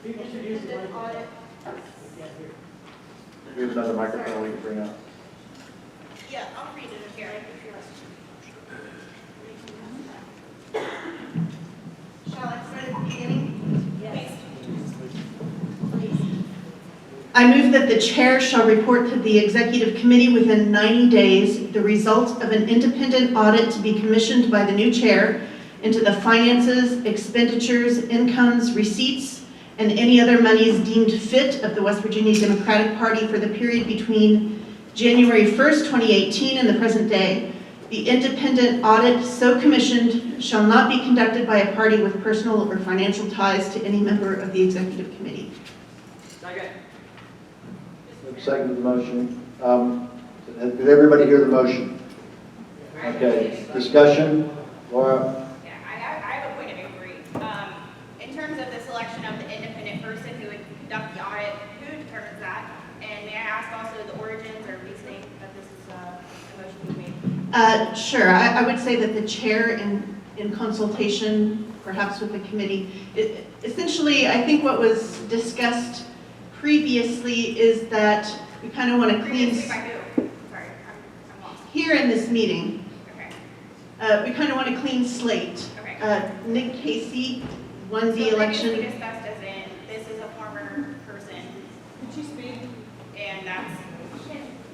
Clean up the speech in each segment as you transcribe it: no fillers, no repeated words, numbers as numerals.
Independent audit. We have another microphone we can bring up. Yeah, I'll read it here. Shall I start at the beginning? Yes. I move that the chair shall report to the executive committee within 90 days the results of an independent audit to be commissioned by the new chair into the finances, expenditures, incomes, receipts, and any other monies deemed fit of the West Virginia Democratic Party for the period between January 1st, 2018 and the present day. The independent audit so commissioned shall not be conducted by a party with personal or financial ties to any member of the executive committee. Second the motion. Did everybody hear the motion? Okay. Discussion? Laura? Yeah, I have a point of inquiry. In terms of the selection of the independent person who would conduct the audit, who determines that? And may I ask also the origins or reasoning that this is a motion you made? Sure. I would say that the chair, in consultation perhaps with the committee, essentially I think what was discussed previously is that we kind of want to clean Previously by who? Sorry, I'm lost. here in this meeting. Okay. We kind of want a clean slate. Okay. Nick Casey won the So election. previously discussed as in, this is a former person. Could you speak? And that's,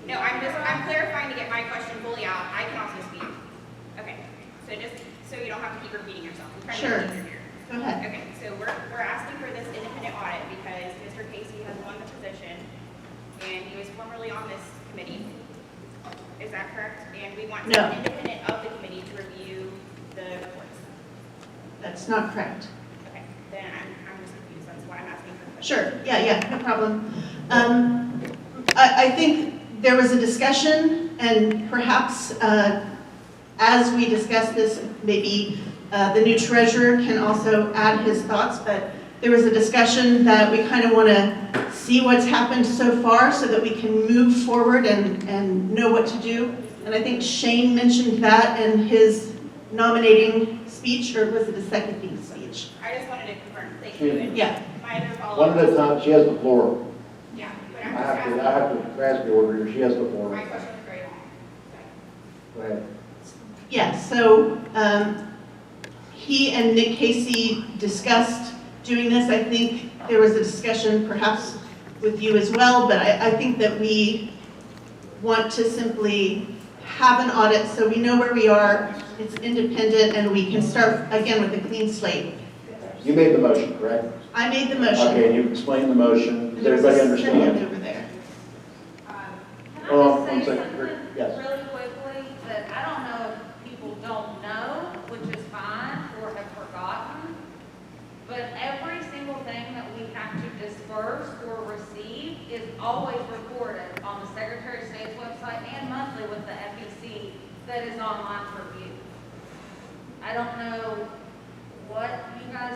no, I'm clarifying to get my question fully out. I can also speak. Okay, so just, so you don't have to keep repeating yourself. I'm trying Sure. to be easier here. Go ahead. Okay, so we're asking for this independent audit because Mr. Casey has won the position and he was formerly on this committee. Is that correct? And we want No. someone independent of the committee to review the reports. That's not correct. Okay, then I'm just confused. That's why I'm asking for the question. Sure. Yeah, no problem. I think there was a discussion, and perhaps as we discuss this, maybe the new treasurer can also add his thoughts, but there was a discussion that we kind of want to see what's happened so far so that we can move forward and know what to do. And I think Shane mentioned that in his nominating speech, or was it a seconding speech? I just wanted to confirm. Thank you. And Yeah. my other follow-up. One at a time. She has the floor. Yeah, but I I'm just have asking. to grasp the order here. She has the floor. My question was very long. Go ahead. Yeah, so he and Nick Casey discussed doing this. I think there was a discussion perhaps with you as well, but I think that we want to simply have an audit so we know where we are, it's independent, and we can start again with a clean slate. You made the motion, correct? I made the motion. Okay, you explained the motion. Does There was a everybody second understand? over there. Can Hold on I one just say second. something Yes. really quickly that I don't know if people don't know, which is fine, or have forgotten, but every single thing that we have to disperse or receive is always reported on the Secretary of State's website and monthly with the FEC that is online for view. I don't know what you guys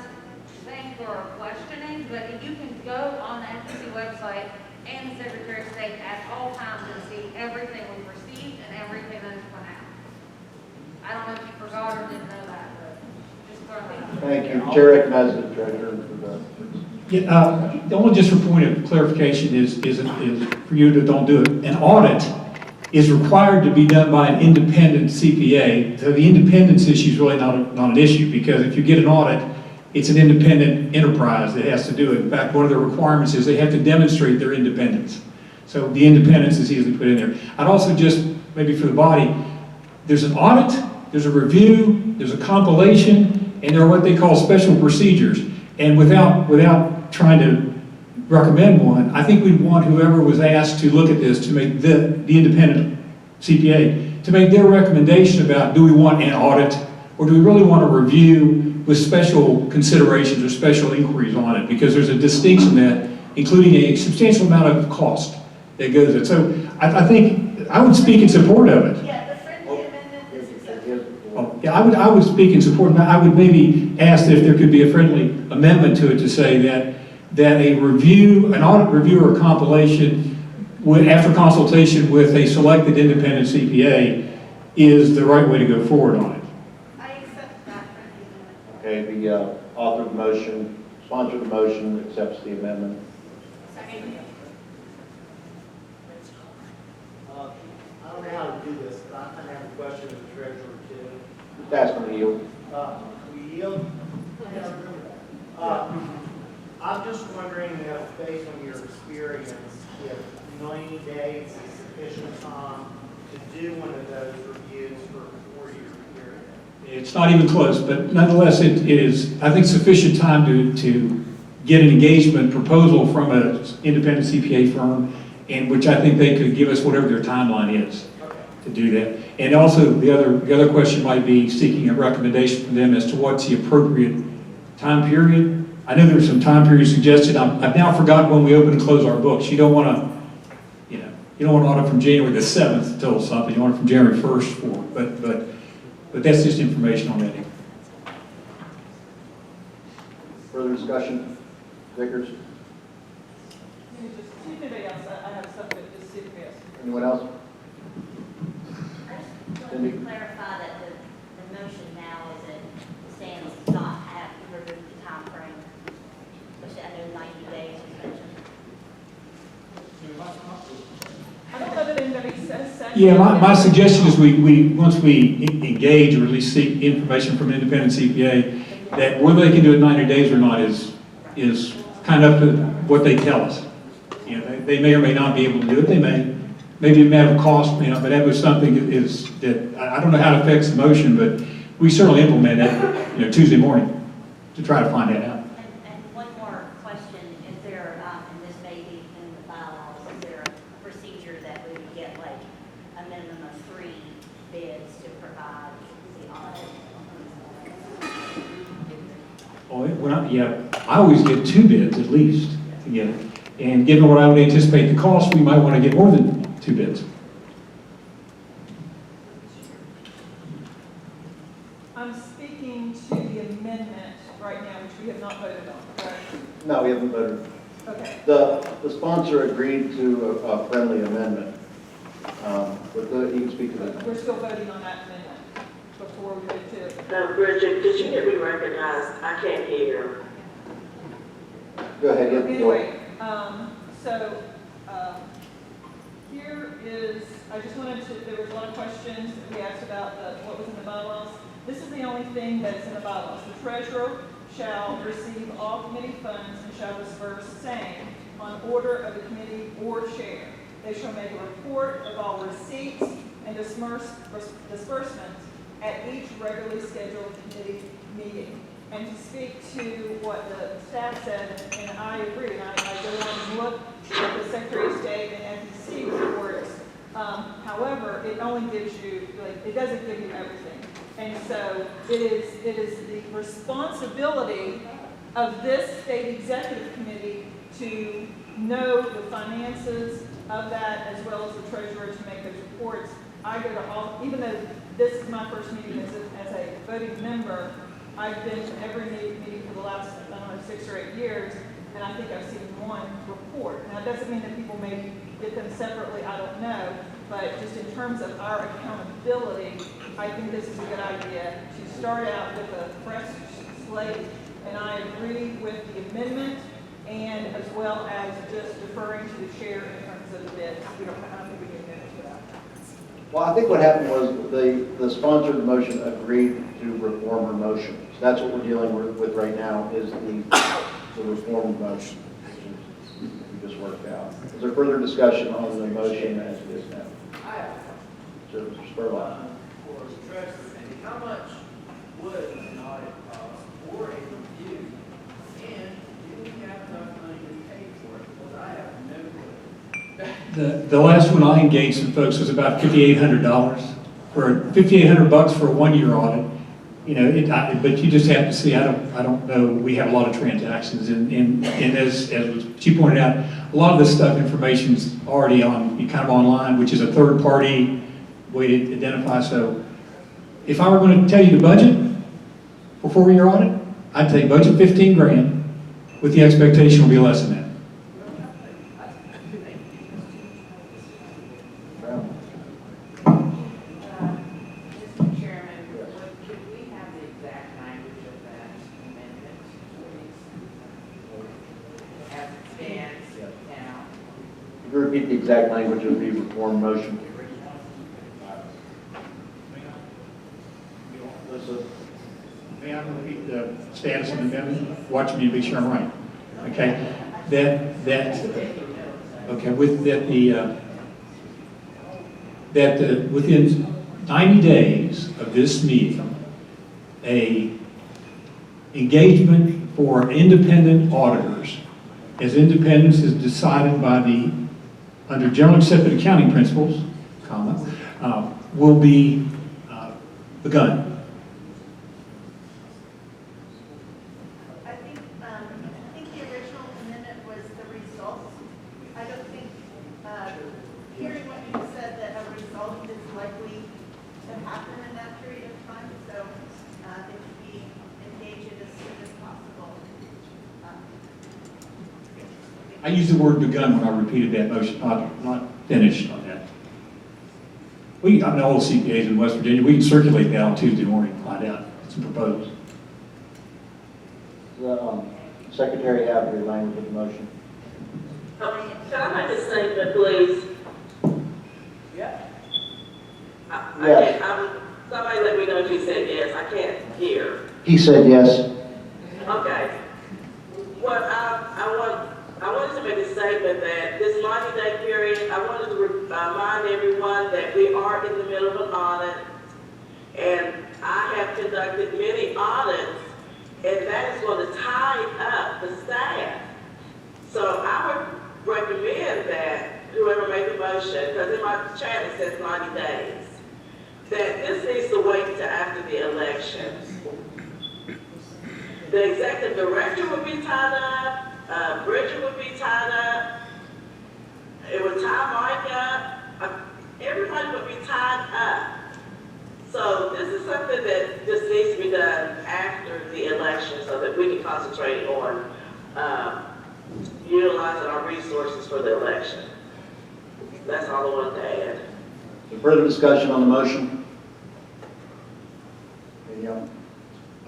think or are questioning, but if you can go on the FEC website and the Secretary of State at all times and see everything we've received and everything that has went out. I don't know if you forgot or didn't know that, but just throw that out. Thank you. Chair recognizes the treasurer for the. Yeah, the only just for point of clarification is for you to don't do it. An audit is required to be done by an independent CPA. So the independence issue is really not an issue, because if you get an audit, it's an independent enterprise that has to do it. In fact, one of the requirements is they have to demonstrate their independence. So the independence is easily put in there. I'd also just, maybe for the body, there's an audit, there's a review, there's a compilation, and there are what they call special procedures. And without trying to recommend one, I think we'd want whoever was asked to look at this to make the independent CPA, to make their recommendation about, do we want an audit, or do we really want a review with special considerations or special inquiries on it? Because there's a distinction that, including a substantial amount of cost that goes in. So I think I would speak in support of it. Yeah, the friendly amendment is acceptable. Oh, yeah, I would speak in support. I would maybe ask if there could be a friendly amendment to it to say that a review, an audit review or compilation, after consultation with a selected independent CPA, is the right way to go forward on it. I accept that friendly amendment. Okay, the author of the motion sponsor the motion, accepts the amendment. Second. I don't know how to do this, but I kind of have a question of the treasurer too. Just ask them to yield. We yield? I'm just wondering if, based on your experience, if 90 days is sufficient time to do one of those reviews for a 4-year period. It's not even close, but nonetheless, it is, I think, sufficient time to get an engagement proposal from an independent CPA firm, and which I think they could give us whatever their timeline is to do that. And also, the other question might be seeking a recommendation from them as to what's the appropriate time period. I know there's some time period suggested. I've now forgotten when we open and close our books. You don't want to, you don't want to audit from January the 7th till something. You want it from January 1st forward. But that's just information on that. Further discussion? Vickers? Anybody else? I have something to just see if we have. Anyone else? I just wanted to clarify that the motion now is it stands not have removed the timeframe, which I know 90 days was mentioned. I don't know that anybody says that. Yeah, my suggestion is we once we engage or at least seek information from an independent CPA, that whether they can do it 90 days or not is kind of up to what they tell us. You know, they may or may not be able to do it. They may. Maybe a matter of cost, but that was something that I don't know how it affects the motion, but we certainly implement it, Tuesday morning to try to find that out. And one more question, is there, and this may be in the bylaws, is there a procedure that we would get like a minimum of 3 bids to provide the audit? I always get 2 bids at least to get it. And given what I would anticipate the cost, we might want to get more than 2 bids. I'm speaking to the amendment right now, which we have not voted on, correct? No, we haven't voted. Okay. The sponsor agreed to a friendly amendment. But you can speak to that. We're still voting on that amendment before we go to. Bridget, did you get me recognized? I can't hear. Go ahead. Anyway, here is, I just wanted to, there was a lot of questions that we asked about what was in the bylaws. This is the only thing that's in the bylaws. The treasurer shall receive all committee funds and shall disperse same on order of the committee or chair. They shall make a report of all receipts and disbursements at each regularly scheduled committee meeting. And to speak to what the staff said, and I agree, and I go on and look at the Secretary of State and FEC reports. However, it only gives you, it doesn't give you everything. And so it is the responsibility of this state executive committee to know the finances of that as well as the treasurer to make those reports. I go to all, even though this is my first meeting as a voting member, I've been to every meeting for the last, 6 or 8 years, and I think I've seen one report. Now, it doesn't mean that people may get them separately, I don't know, but just in terms of our accountability, I think this is a good idea to start out with a fresh slate, and I agree with the amendment, and as well as just deferring to the chair in terms of the bids. I don't think we can get into that. Well, I think what happened was the sponsor of the motion agreed to reform her motion. So that's what we're dealing with right now is the reform motion, which we just worked out. Is there further discussion on the motion as it is now? I have Sir, Mr. Spurlock. for the treasurer, how much would an audit cost or a review? And do we have enough money to pay for it? Because I have no clue. The last one I engaged some folks was about $5,800 for $5,800 for a 1-year audit. But you just have to see. I don't know. We have a lot of transactions, and as she pointed out, a lot of this stuff information is already kind of online, which is a third party way to identify. So, if I were going to tell you the budget for 4-year audit, I'd say budget $15,000, with the expectation will be less than that. Mr. Chairman, could we have the exact language of that amendment, please? repeat the exact language of the reform motion? Listen. May I repeat the status of the amendment? Watch me to be sure I'm right. Okay, okay, with within 90 days of this meeting, a engagement for independent auditors, as independence is decided by under generally accepted accounting principles, will be begun. I think the original amendment was the results. I don't think, hearing what you said, that a result is likely to happen in that period of time, so they should be engaged as soon as possible. I used the word begun when I repeated that motion, not finished on that. I'm the old CPAs in West Virginia. We can circulate that on Tuesday morning and find out what's proposed. The secretary have your language of the motion. Can I make a statement, please? Yeah. Yes. Somebody let me know if you said yes. I can't hear. He said yes. Okay. What I wanted to make a statement that this 90-day period, I wanted to remind everyone that we are in the middle of an audit, and I have conducted many audits, and that is going to tie up the staff. So I would recommend that whoever made the motion, because in my chat it says 90 days, that this needs to wait until after the elections. The executive director would be tied up. Bridget would be tied up. It would tie Mike up. Everybody would be tied up. So this is something that just needs to be done after the election so that we can concentrate on utilizing our resources for the election. That's all I wanted to add. Further discussion on the motion? Danielle?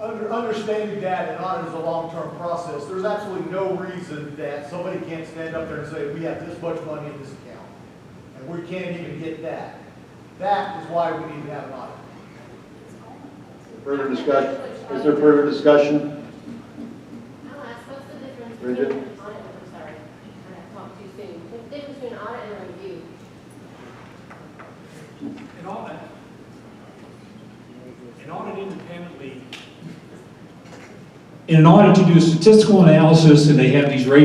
Understanding that an audit is a long-term process, there's absolutely no reason that somebody can't stand up there and say, we have this much money in this account, and we can't even get that. That is why we need to have an audit. Further discussion? Is there further discussion? I'll ask, what's the difference Bridget? between an audit, I'm sorry, I talked too soon. What's the difference between an audit and a review? In an audit, you do a statistical analysis and they have these ratios